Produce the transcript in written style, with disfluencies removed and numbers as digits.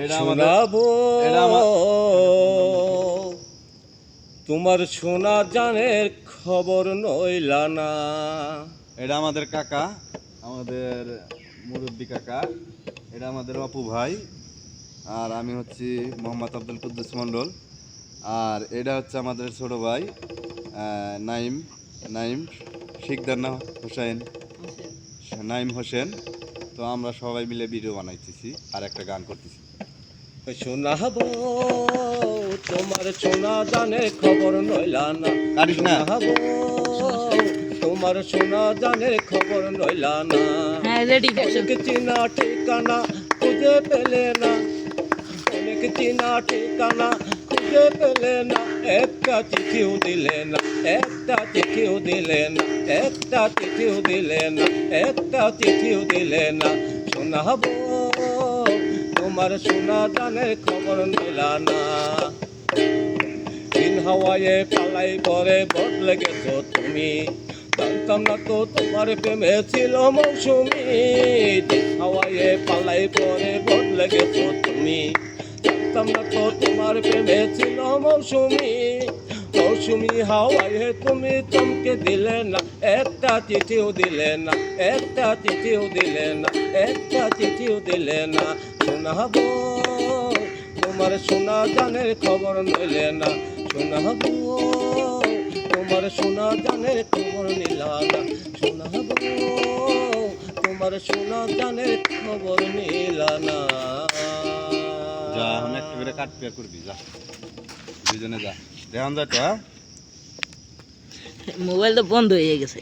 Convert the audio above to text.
এটা শোনাবো এটা তোমার সোনা জানের খবর নইলা না। এটা আমাদের কাকা, আমাদের মুরব্বী কাকা। এটা আমাদের অপু ভাই। আর আমি হচ্ছি মোহাম্মদ আব্দুল কুদ্দুস মণ্ডল। আর এটা হচ্ছে আমাদের ছোট ভাই নাইম নাইম শিকদার না হোসেন নাইম হোসেন। তো আমরা সবাই মিলে ভিডিও বানাইতেছি আর একটা গান করতেছি। শোনাবো তোমার সোনা জানের খবর নইলা না। কাটিস না। শোনাবো তোমার সোনা জানের খবর নইলা না। হ্যাঁ রেডি অনেক চিনা ঠিকানা খুঁজে পেলে না, অনেক চিনা ঠিকানা খুঁজে পেলে না। একটা চিঠিও দিলে না, একটা চিঠিও দিলে না, একটা চিঠিও দিলে না, একটা চিঠিও দিলে না। শোনাবো তোমার সোনা জানের খবর নিলা না। দিন হাওয়ায় পালাই পরে বদলে গেছো তুমি, জানতাম না তো তোমার প্রেমে ছিল মৌসুমি। দিন হাওয়ায় পালাই পরে বদলে গেছো তুমি, জানতাম না তো তোমার প্রেমে ছিল মৌসুমি। মৌসুমি হাওয়ায় তুমি চমকে দিলে না, একটা চিঠিও দিলে না, একটা চিঠিও দিলে না, একটা চিঠিও দিলে না। শোনাবো তোমার সোনা জানের খবর নইলে না। শোনাবো তোমার সোনা জানের খবর নিলা না। শোনাবো তোমার সোনা জানের খবর নিলা না। যা এখন একটা করে কাটপিয়া করবি, যা দুজনে যা দেখান যায় তো। হ্যাঁ মোবাইল তো বন্ধ হয়ে গেছে।